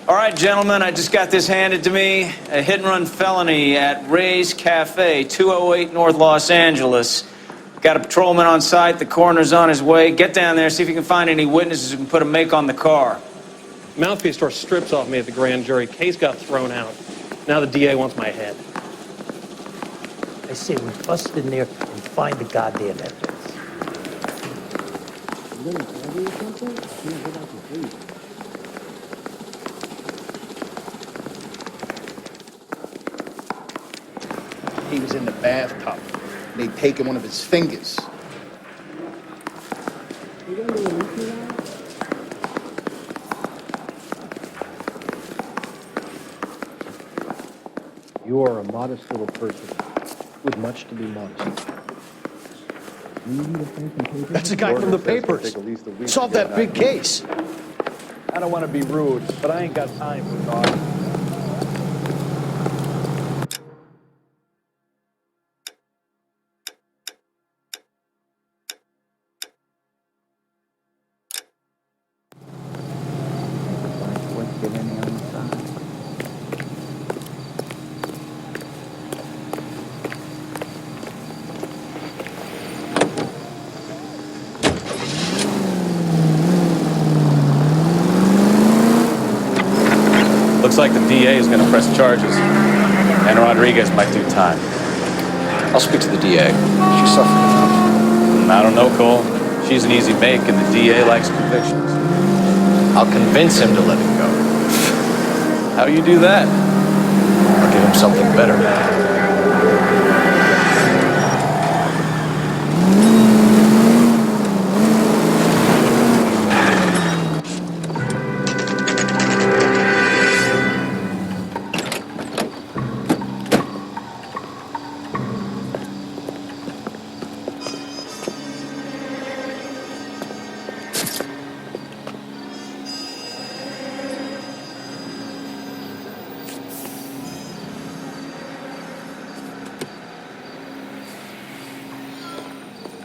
All right, gentlemen, I just got this handed to me. A hit-and-run felony at Ray's Cafe, 208 North Los Angeles. Got a patrolman on site. The coroner's on his way. Get down there, see if you can find any witnesses who can put a make on the car. Mouthpiece tore strips off me at the grand jury. Case got thrown out. Now the DA wants my head. I say we bust in there and find the goddamn evidence. He was in the bathtub. They'd taken one of his fingers. You are a modest little person with much to be modest. That's a guy from the papers. Solved that big case. I don't want to be rude, but I ain't got time for talk. Looks like the DA is going to press charges, and Rodriguez might do time. I'll speak to the DA. She suffered enough. I don't know, Cole. She's an easy make, and the DA likes convictions. I'll convince him to let it go. How you do that? I'll give him something better.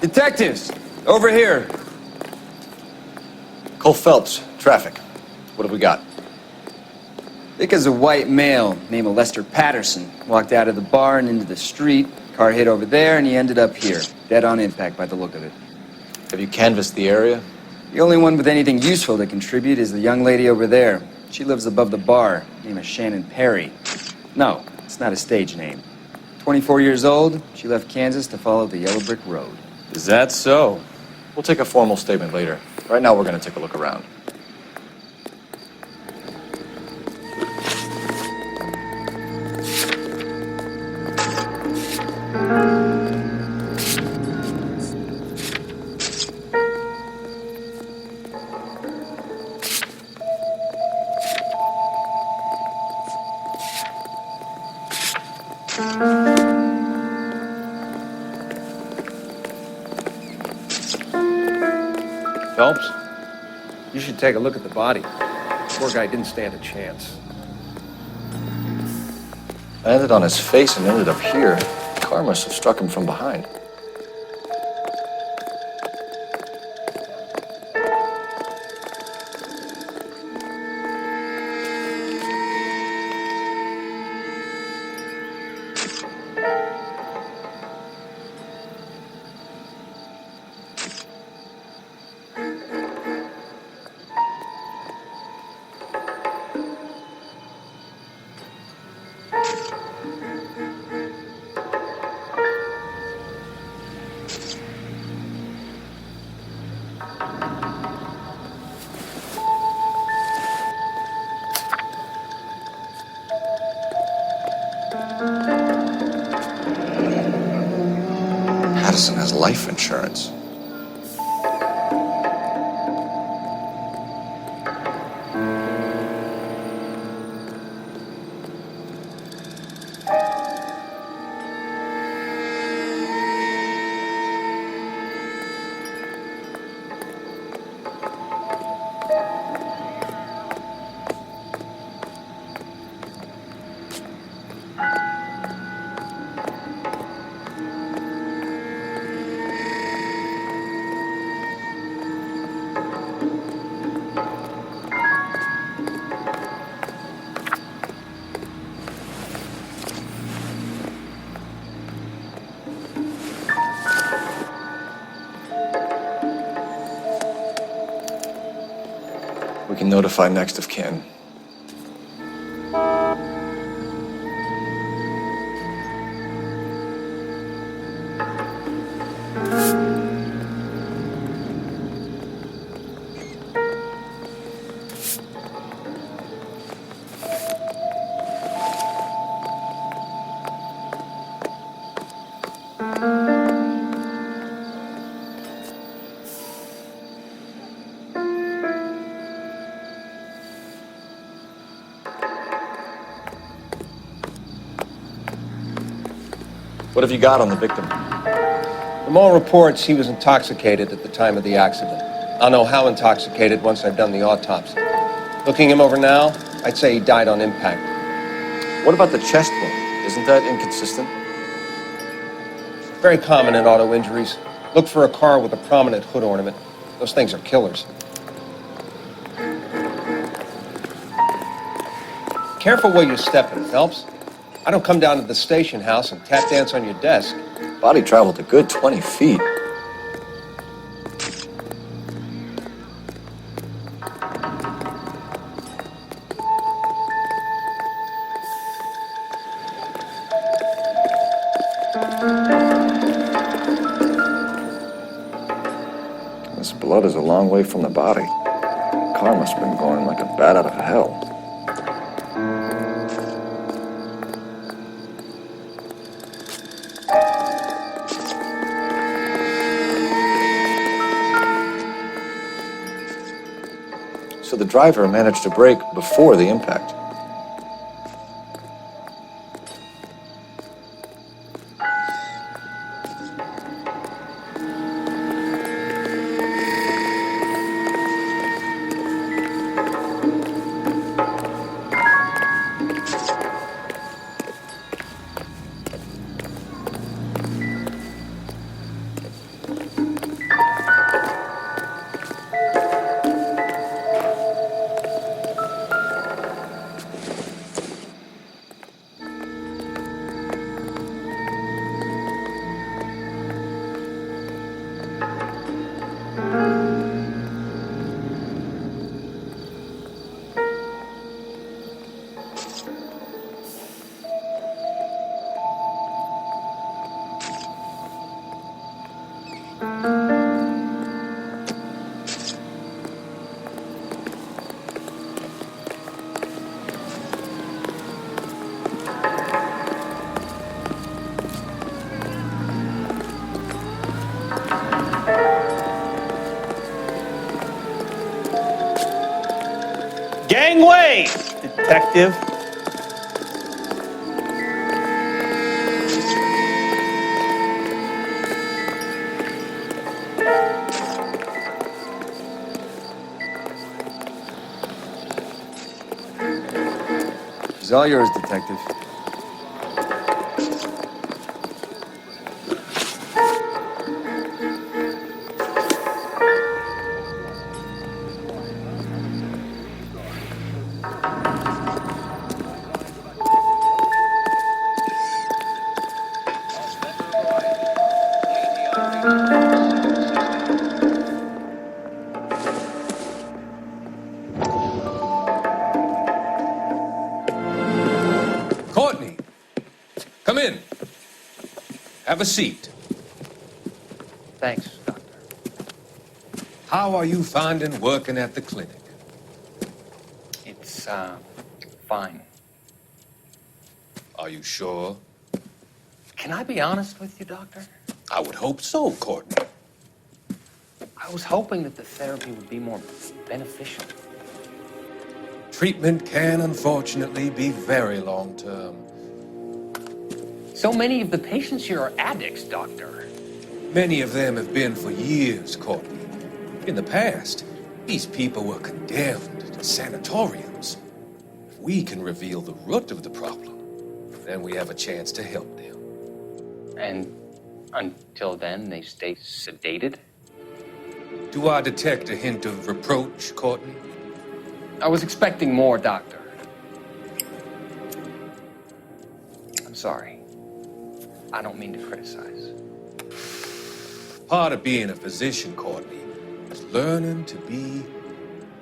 Detectives, over here. Cole Phelps, traffic. What have we got? Because a white male named Lester Patterson walked out of the bar and into the street. Car hit over there, and he ended up here, dead on impact by the look of it. Have you canvassed the area? The only one with anything useful to contribute is the young lady over there. She lives above the bar, name is Shannon Perry. No, it's not a stage name. 24 years old, she left Kansas to follow the yellow brick road. Is that so? We'll take a formal statement later. Right now, we're going to take a look around. Phelps, you should take a look at the body. Poor guy didn't stand a chance. I landed on his face and ended up here. The car must have struck him from behind. Patterson has life insurance. and notify next of kin. What have you got on the victim? From all reports, he was intoxicated at the time of the accident. I'll know how intoxicated once I've done the autopsy. Looking him over now, I'd say he died on impact. What about the chest wound? Isn't that inconsistent? Very common in auto injuries. Look for a car with a prominent hood ornament. Those things are killers. Careful where you're stepping, Phelps. I don't come down to the station house and tap dance on your desk. Body traveled a good 20 feet. This blood is a long way from the body. The car must have been going like a bat out of hell. So the driver managed to brake before the impact. Gangway, detective. She's all yours, detective. Courtney, come in. Have a seat. Thanks, Doctor. How are you finding working at the clinic? It's, fine. Are you sure? Can I be honest with you, Doctor? I would hope so, Courtney. I was hoping that the therapy would be more beneficial. Treatment can unfortunately be very long-term. So many of the patients here are addicts, Doctor. Many of them have been for years, Courtney. In the past, these people were condemned to sanatoriums. If we can reveal the root of the problem, then we have a chance to help them. And until then, they stay sedated? Do I detect a hint of reproach, Courtney? I was expecting more, Doctor. I'm sorry. I don't mean to criticize. Part of being a physician, Courtney, is learning to be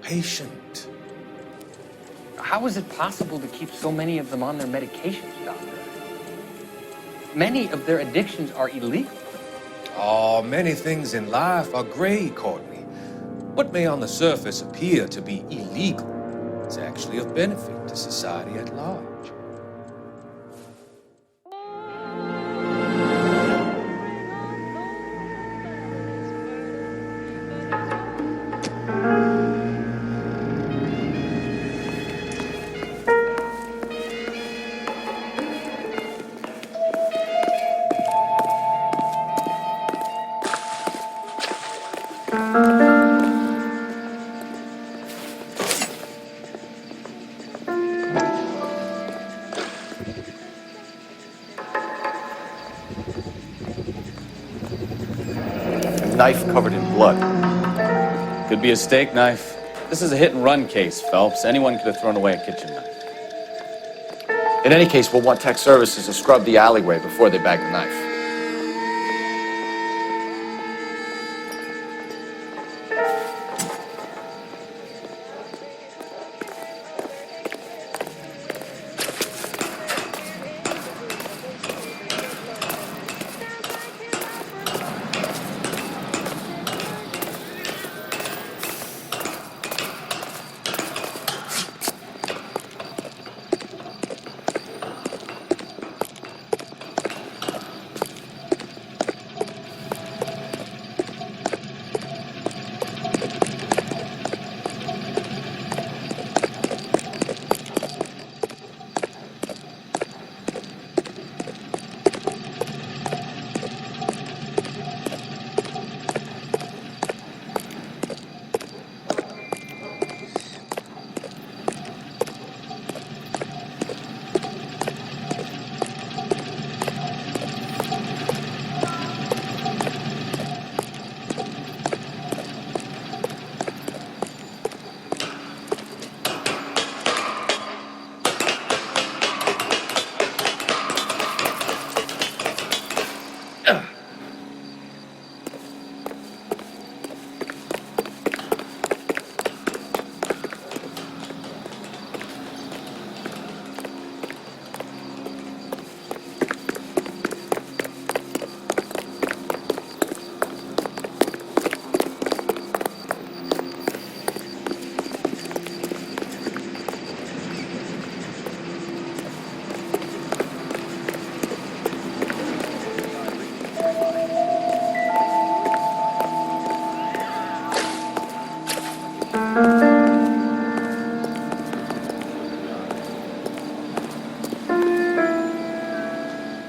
patient How is it possible to keep so many of them on their medications, Doctor? Many of their addictions are illegal. Oh, many things in life are gray, Courtney. What may on the surface appear to be illegal is actually of benefit to society at large. A knife covered in blood. Could be a steak knife. This is a hit-and-run case, Phelps. Anyone could have thrown away a kitchen knife. In any case, we'll want tech services to scrub the alleyway before they bag the knife.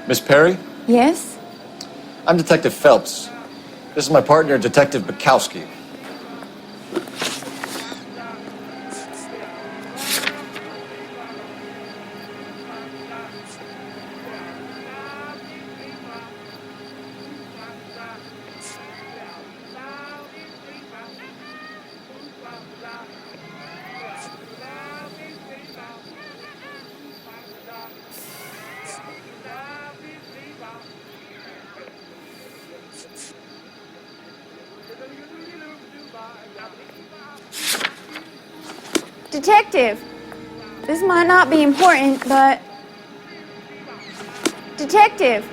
Miss Perry? Yes? I'm Detective Phelps. This is my partner, Detective Bukowski. Detective, this might not be important, but... Detective,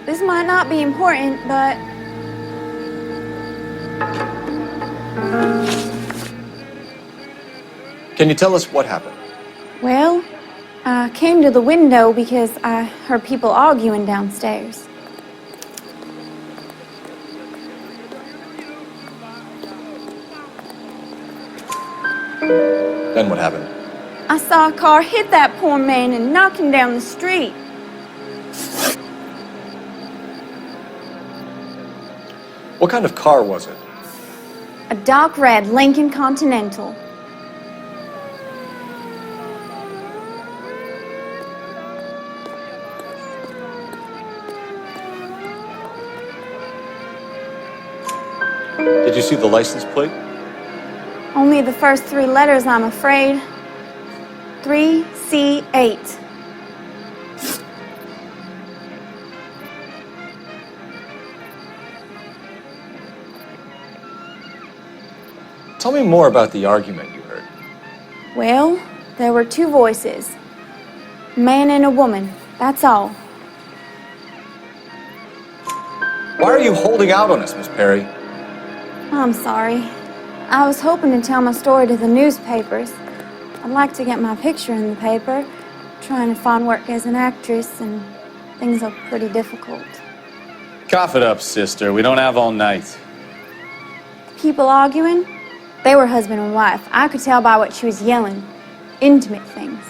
this might not be important, but... Can you tell us what happened? Well, I came to the window because I heard people arguing downstairs. Then what happened? I saw a car hit that poor man and knock him down the street. What kind of car was it? A dark red Lincoln Continental. Did you see the license plate? Only the first three letters, I'm afraid. 3C8. Tell me more about the argument you heard. Well, There were two voices. A man and a woman. That's all. Why are you holding out on us, Miss Perry? I'm sorry. I was hoping to tell my story to the newspapers. I'd like to get my picture in the paper. Trying to find work as an actress, and things are pretty difficult. Cough it up, sister. We don't have all night. People arguing? They were husband and wife. I could tell by what she was yelling. Intimate things.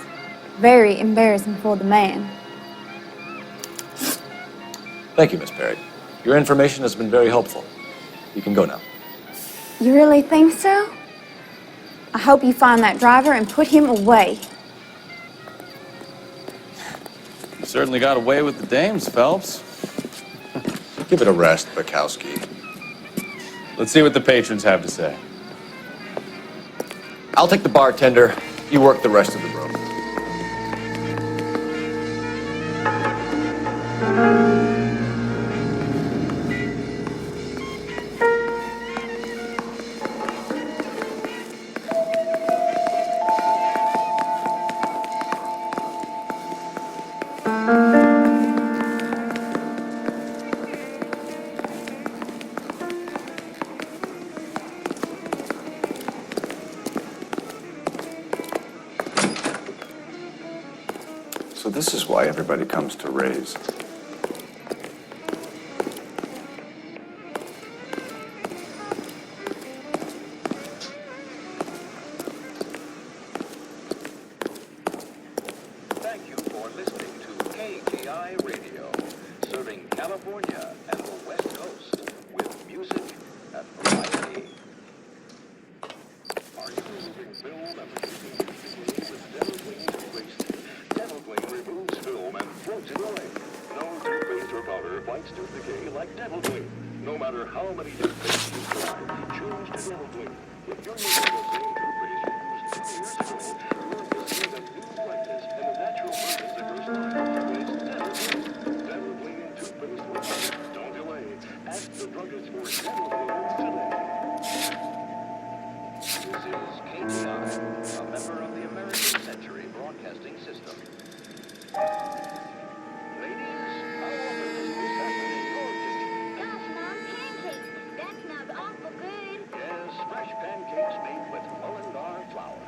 Very embarrassing for the man. Thank you, Miss Perry. Your information has been very helpful. You can go now. You really think so? I hope you find that driver and put him away. You certainly got away with the dames, Phelps. Give it a rest, Bukowski. Let's see what the patrons have to say. I'll take the bartender. You work the rest of the room. So this is why everybody comes to Ray's. Thank you for listening to KTI Radio, serving California and the West Coast with music and variety. Are you removing film and Dental removes film and floats it away. No toothpaste or powder fights tooth decay like Dental Clean. No matter how many toothpastes you try, choose Dental Clean. If you're using the same toothpaste you used 2 years ago, you're getting a new brightness and a natural brightness the first time. It's Dental Clean. Dental Clean toothpaste with don't delay. Ask the druggist for Dental Clean today. This is KTI, a member of the American Century Broadcasting System. Ladies, how often does this happen in your kitchen? Gosh, Mom, pancakes. That smells awful good. Yes, fresh pancakes made with Mullingar flour.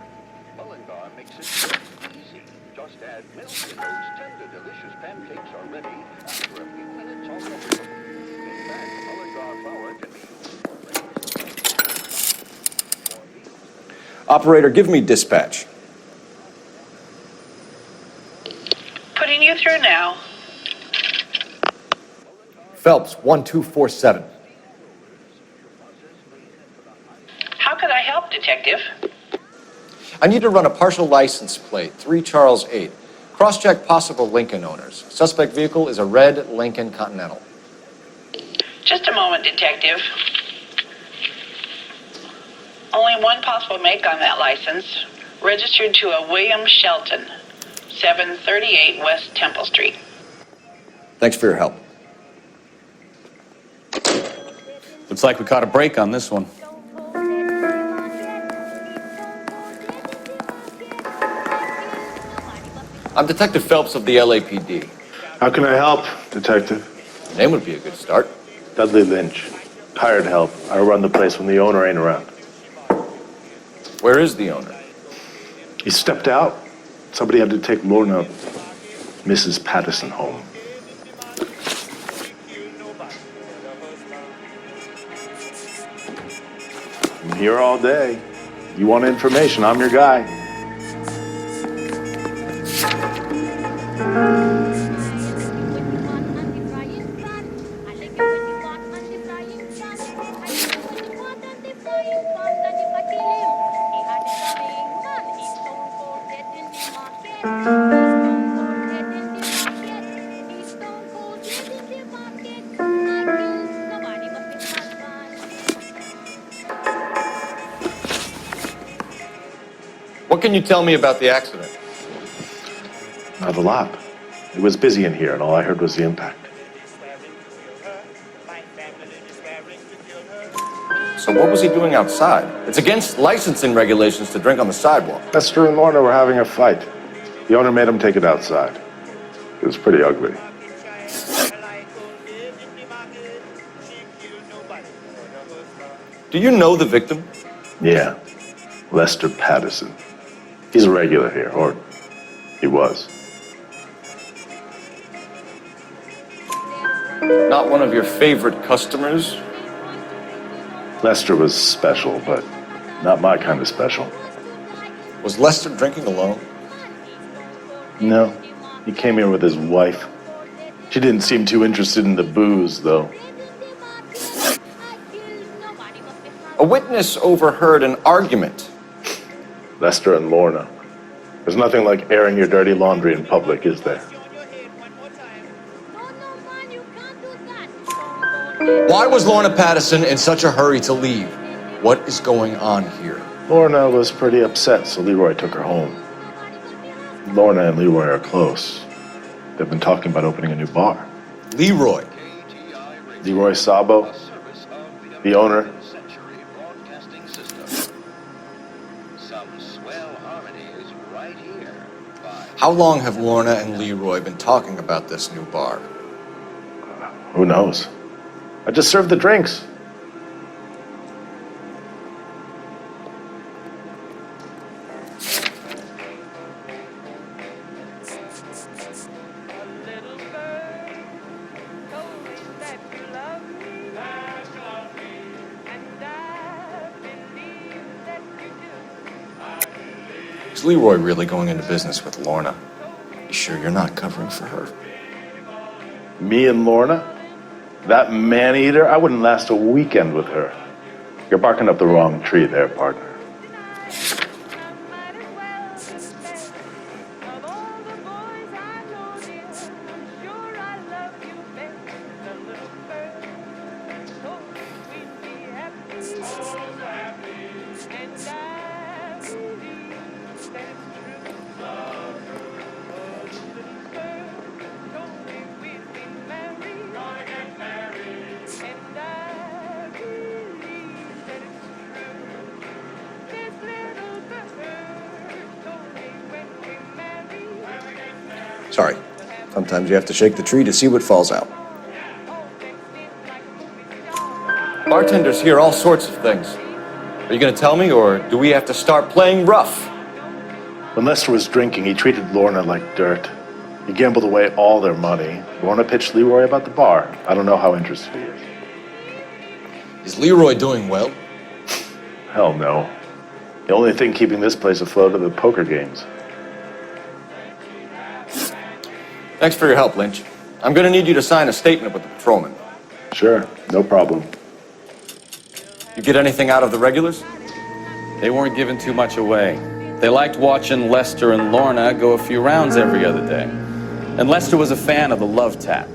Mullingar makes it so easy. Just add milk and those tender, delicious pancakes are ready after a few minutes on the wheel. In fact, Mullingar flour can be used for breakfast, for meals. Operator, give me dispatch. Putting you through now. Phelps, 1247. How could I help, Detective? I need to run a partial license plate, 3 Charles 8. Cross-check possible Lincoln owners. Suspect vehicle is a red Lincoln Continental. Just a moment, Detective. Only one possible make on that license. Registered to a William Shelton, 738 West Temple Street. Thanks for your help. Looks like we caught a break on this one. I'm Detective Phelps of the LAPD. How can I help, Detective? Your name would be a good start. Dudley Lynch. Hired help. I run the place when the owner ain't around. Where is the owner? He stepped out. Somebody had to take Lorna, Mrs. Patterson, home. I'm here all day. You want information, I'm your guy. What can you tell me about the accident? Not a lot. It was busy in here, and all I heard was the impact. So what was he doing outside? It's against licensing regulations to drink on the sidewalk. Lester and Lorna were having a fight. The owner made him take it outside. It was pretty ugly. Do you know the victim? Yeah, Lester Patterson. He's a regular here, or he was. Not one of your favorite customers? Lester was special, but not my kind of special. Was Lester drinking alone? No, he came here with his wife. She didn't seem too interested in the booze, though. A witness overheard an argument. Lester and Lorna. There's nothing like airing your dirty laundry in public, is there? Why was Lorna Patterson in such a hurry to leave? What is going on here? Lorna was pretty upset, so Leroy took her home. Lorna and Leroy are close. They've been talking about opening a new bar. Leroy? Leroy Sabo, the owner. How long have Lorna and Leroy been talking about this new bar? Who knows? I just served the drinks. Is Leroy really going into business with Lorna? You sure you're not covering for her? Me and Lorna? That man-eater? I wouldn't last a weekend with her. You're barking up the wrong tree there, partner. Sorry. Sometimes you have to shake the tree to see what falls out. Bartenders hear all sorts of things. Are you going to tell me, or do we have to start playing rough? When Lester was drinking, he treated Lorna like dirt. He gambled away all their money. Lorna pitched Leroy about the bar. I don't know how interested he is. Is Leroy doing well? Hell no. The only thing keeping this place afloat are the poker games. Thanks for your help, Lynch. I'm going to need you to sign a statement with the patrolman. Sure, no problem. You get anything out of the regulars? They weren't giving too much away. They liked watching Lester and Lorna go a few rounds every other day. And Lester was a fan of the love tap.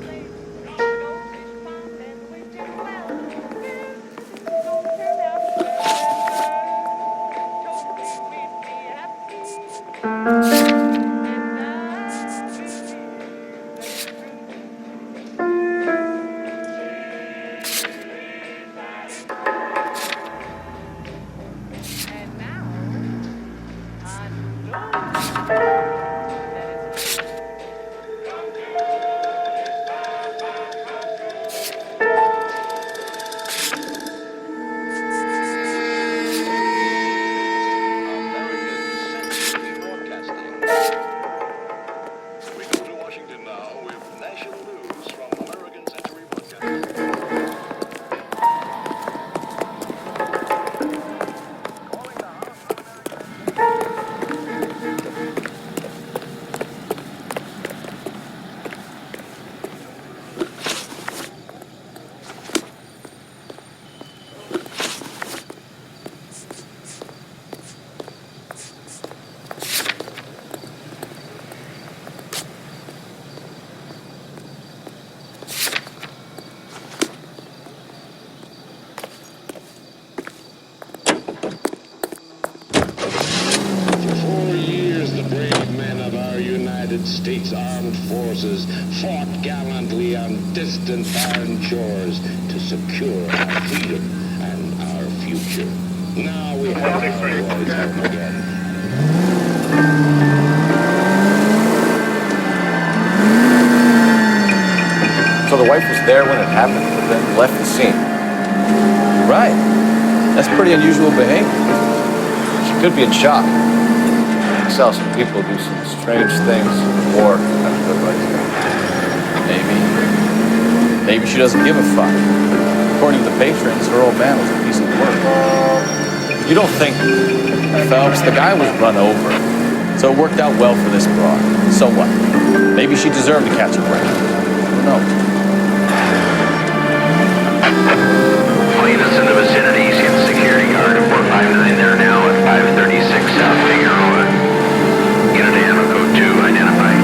States Armed Forces fought gallantly on distant foreign shores to secure our freedom and our future. future. Now we have to always home again. So the wife was there when it happened, but then left the scene. Right. That's pretty unusual behavior. She could be in shock. I saw some people do some strange things in war after the fight. Maybe she doesn't give a fuck. According to the patrons, her old man was a piece of work. You don't think... Phelps, the guy was run over. So it worked out well for this broad. So what? Maybe she deserved to catch a break. Who knows? Cleanest in the vicinity, see the security guard at 459 there now at 536 South Figueroa. Unit ammo code 2 identified.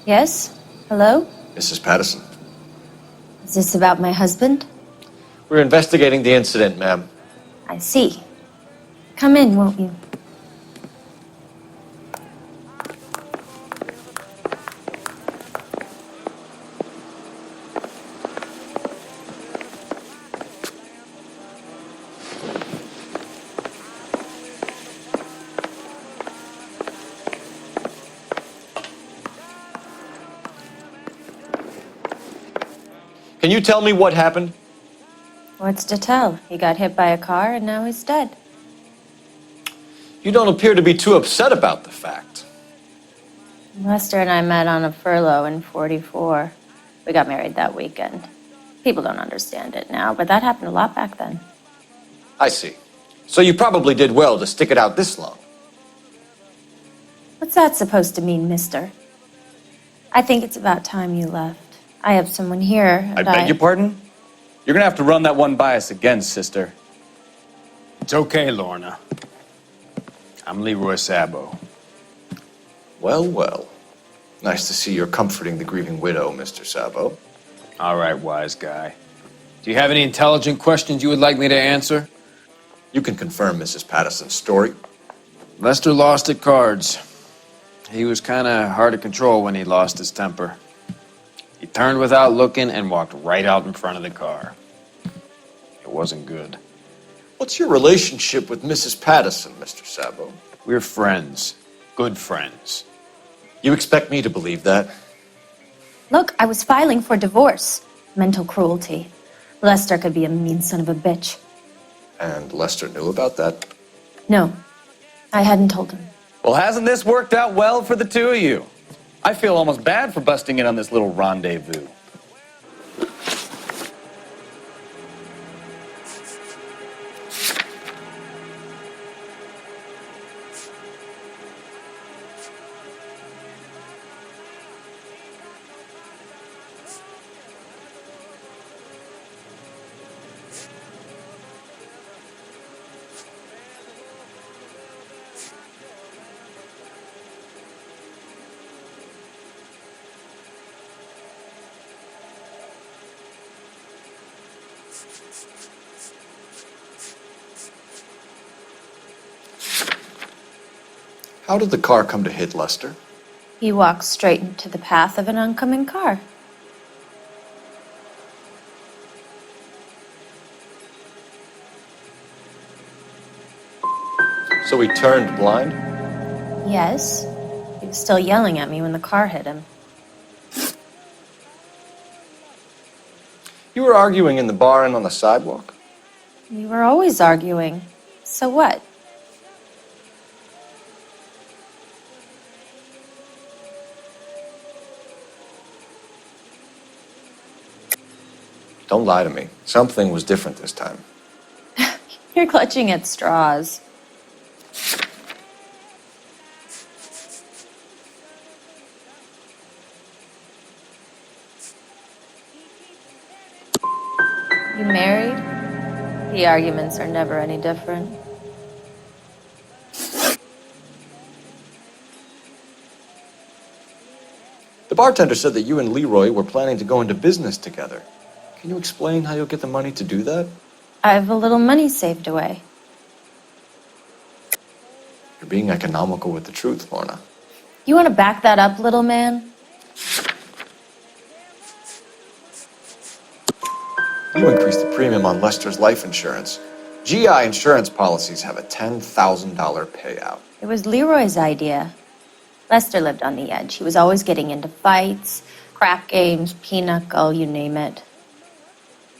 Yes? Hello? Mrs. Patterson. Is this about my husband? We're investigating the incident, ma'am. I see. Come in, won't you? Can you tell me what happened? What's to tell? He got hit by a car and now he's dead. You don't appear to be too upset about the fact. Lester and I met on a furlough in '44. We got married that weekend. People don't understand it now, but that happened a lot back then. I see. So you probably did well to stick it out this long. What's that supposed to mean, mister? I think it's about time you left. I have someone here, I and beg your pardon? You're gonna have to run that one by us again, sister. It's okay, Lorna. I'm Leroy Sabo. Well, well. Nice to see you're comforting the grieving widow, Mr. Sabo. All right, wise guy. Do you have any intelligent questions you would like me to answer? You can confirm Mrs. Patterson's story. Lester lost at cards. He was kind of hard to control when he lost his temper. He turned without looking and walked right out in front of the car. It wasn't good. What's your relationship with Mrs. Patterson, Mr. Sabo? We're friends. Good friends. You expect me to believe that? Look, I was filing for divorce. Mental cruelty. Lester could be a mean son of a bitch. And Lester knew about that? No, I hadn't told him. Well, hasn't this worked out well for the two of you? I feel almost bad for busting in on this little rendezvous. How did the car come to hit Lester? He walked straight into the path of an oncoming car. So he turned blind? Yes. He was still yelling at me when the car hit him. You were arguing in the bar and on the sidewalk? We were always arguing. So what? Don't lie to me. Something was different this time. You're clutching at straws. You married? The arguments are never any different. The bartender said that you and Leroy were planning to go into business together. Can you explain how you'll get the money to do that? I have a little money saved away. You're being economical with the truth, Lorna. You want to back that up, little man? You increased the premium on Lester's life insurance. GI insurance policies have a $10,000 payout. It was Leroy's idea. Lester lived on the edge. He was always getting into fights, crap games, pinochle, you name it.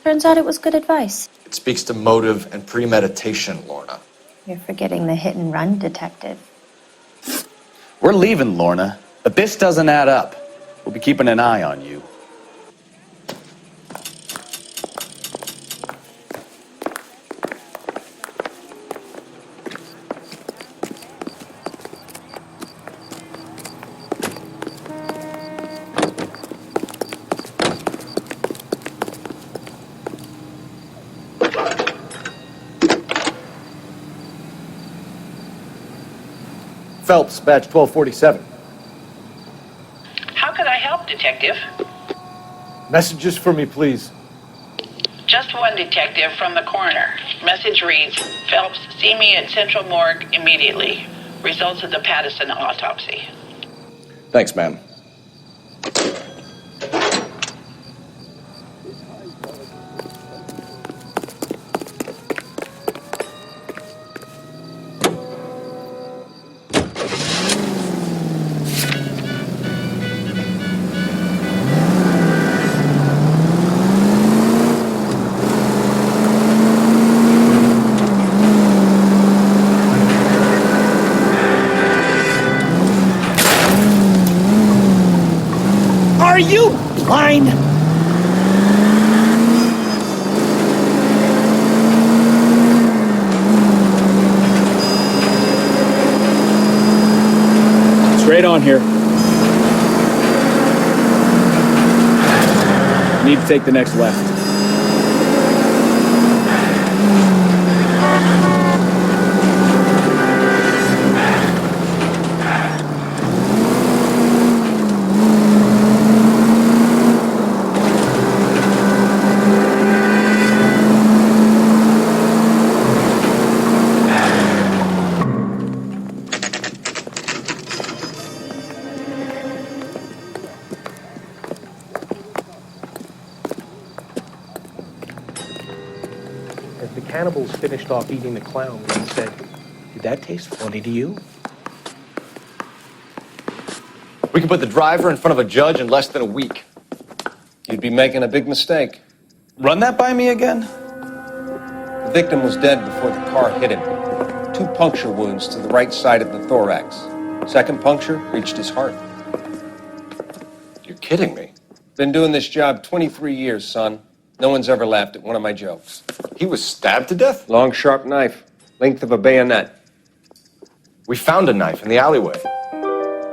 Turns out it was good advice. It speaks to motive and premeditation, Lorna. You're forgetting the hit and run detective. We're leaving, Lorna, but this doesn't add up. We'll be keeping an eye on you. Phelps, badge 1247. How could I help, Detective? Messages for me, please. Just one detective from the coroner. Message reads, Phelps, see me at Central Morgue immediately. Results of the Pattison autopsy. Thanks, ma'am. Are you blind? Straight on here. Need to take the next left. As the cannibals finished off eating the clown, one said, "Did that taste funny to you?" We can put the driver in front of a judge in less than a week. You'd be making a big mistake. Run that by me again? The victim was dead before the car hit him. 2 puncture wounds to the right side of the thorax. Second puncture reached his heart. You're kidding me. Been doing this job 23 years, son. No one's ever laughed at one of my jokes. He was stabbed to death? Long, sharp knife, length of a bayonet. We found a knife in the alleyway.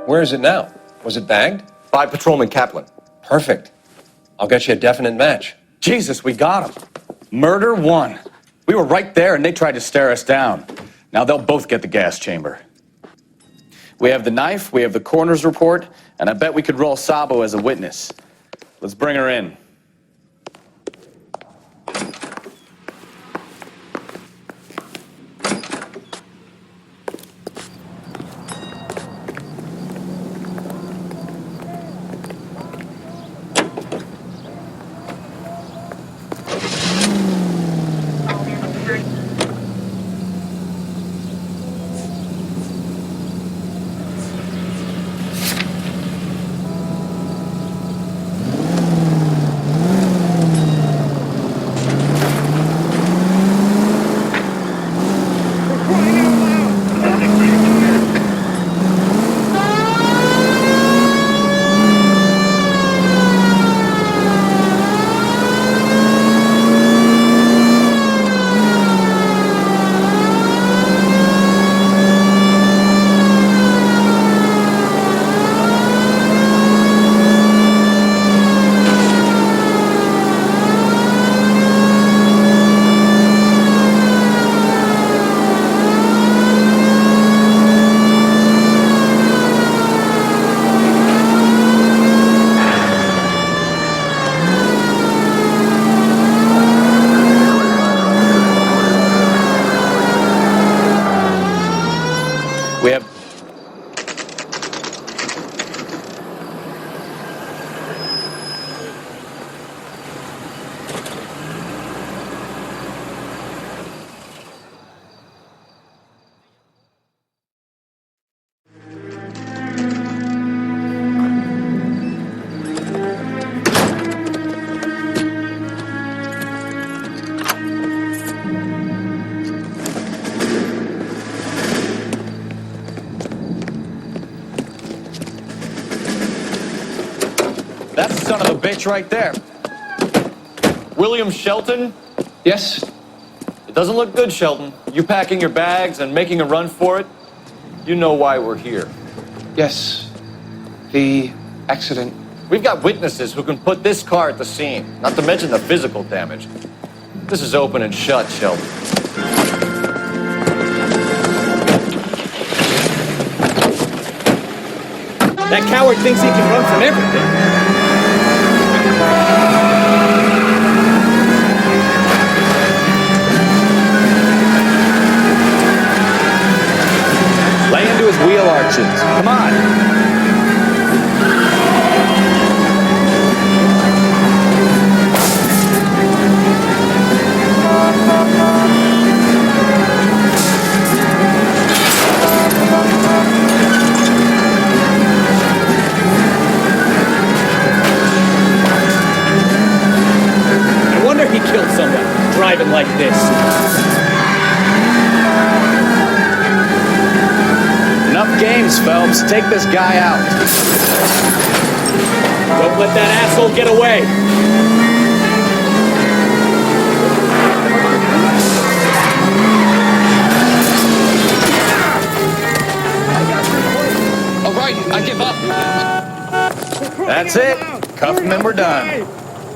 Where is it now? Was it bagged? By Patrolman Kaplan. Perfect. I'll get you a definite match. Jesus, we got him. Murder 1. We were right there and they tried to stare us down. Now they'll both get the gas chamber. We have the knife, we have the coroner's report, and I bet we could roll Sabo as a witness. Let's bring her in. bitch right there. William Shelton? Yes? It doesn't look good, Shelton. You packing your bags and making a run for it? You know why we're here. Yes. The accident. We've got witnesses who can put this car at the scene, not to mention the physical damage. This is open and shut, Shelton. That coward thinks he can run from everything. Lay into his wheel arches. Come on. No wonder he killed someone driving like this. Enough games, Phelps. Take this guy out. Don't let that asshole get away. All right, I give up. That's it. Cuff him and we're done.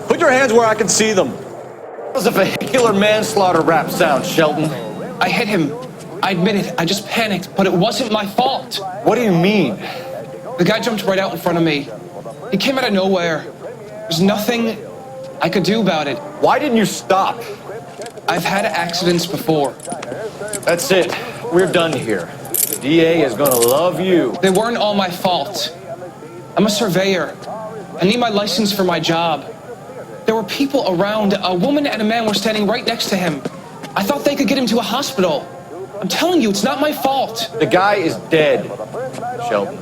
Put your hands where I can see them. That was a vehicular manslaughter rap sound, Shelton. I hit him. I admit it. I just panicked, but it wasn't my fault. What do you mean? The guy jumped right out in front of me. He came out of nowhere. There's nothing I could do about it. Why didn't you stop? I've had accidents before. That's it. We're done here. The DA is gonna love you. They weren't all my fault. I'm a surveyor. I need my license for my job. There were people around. A woman and a man were standing right next to him. I thought they could get him to a hospital. I'm telling you, it's not my fault. The guy is dead, Shelton.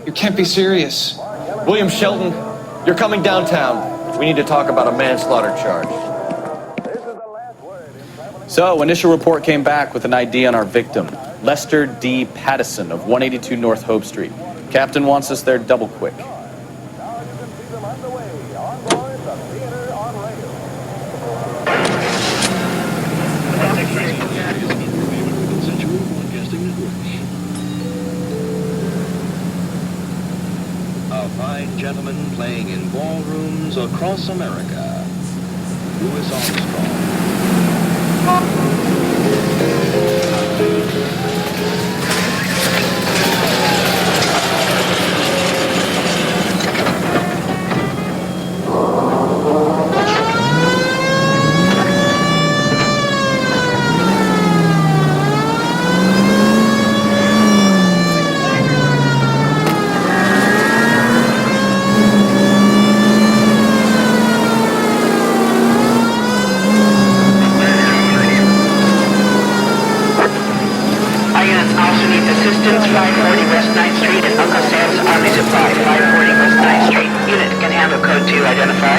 You can't be serious. William Shelton, you're coming downtown. We need to talk about a manslaughter charge. So, initial report came back with an ID on our victim, Lester D. Pattison of 182 North Hope Street. Captain wants us there double quick. A fine gentleman playing in ballrooms across America. Louis Armstrong. Assistance 540 West 9th Street and Uncle Sam's Army Supply 540 West 9th Street. Unit can handle code 2 identify.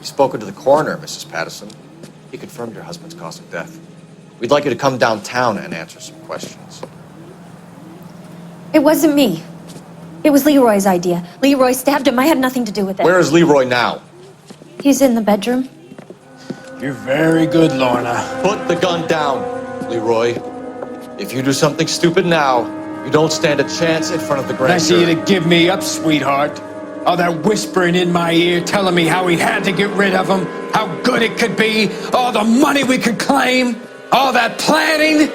Spoken to the coroner, Mrs. Pattison. He confirmed your husband's cause of death. We'd like you to come downtown and answer some questions. It wasn't me. It was Leroy's idea. Leroy stabbed him. I had nothing to do with it. Where is Leroy now? He's in the bedroom. You're very good, Lorna. Put the gun down, Leroy. If you do something stupid now, you don't stand a chance in front of the grand Nice of you jury. to give me up, sweetheart. All that whispering in my ear telling me how we had to get rid of him, how good it could be, all the money we could claim, all that planning,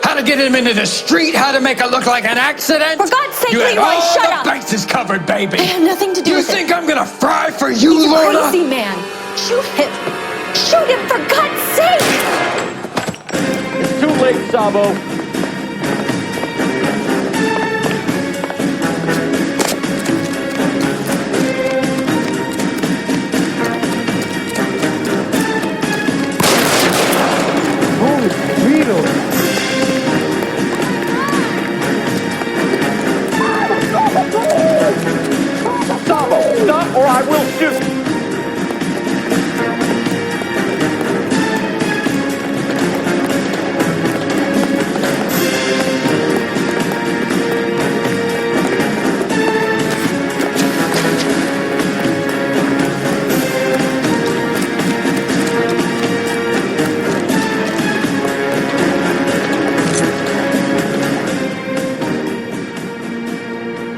how to get him into the street, how to make it look like an accident. For God's sake, you had Leroy, all shut the up! bases covered, baby. I had nothing to do You with it. think I'm gonna fry for you, He's a Lorna? crazy man. Shoot him! Shoot him, for God's sake! It's too late, Sabo. Sabo, stop or I will shoot.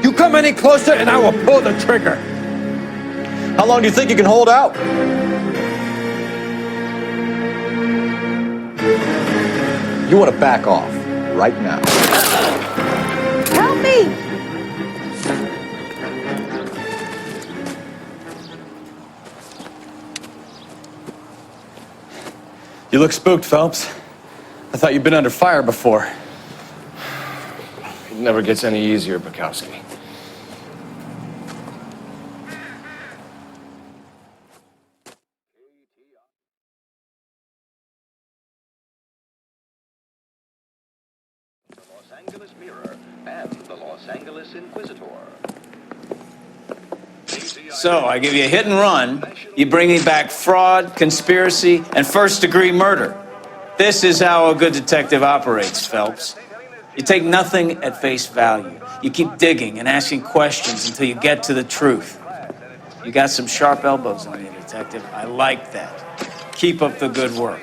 You come any closer and I will pull the trigger. How long do you think you can hold out? You want to back off right now. Help me! You look spooked, Phelps. I thought you'd been under fire before. It never gets any easier, Bukowski. The Los Angeles Mirror and the Los Angeles Inquisitor. So, I give you a hit and run. You bring me back fraud, conspiracy, and first-degree murder. This is how a good detective operates, Phelps. You take nothing at face value. You keep digging and asking questions until you get to the truth. You got some sharp elbows on you, detective. I like that. Keep up the good work.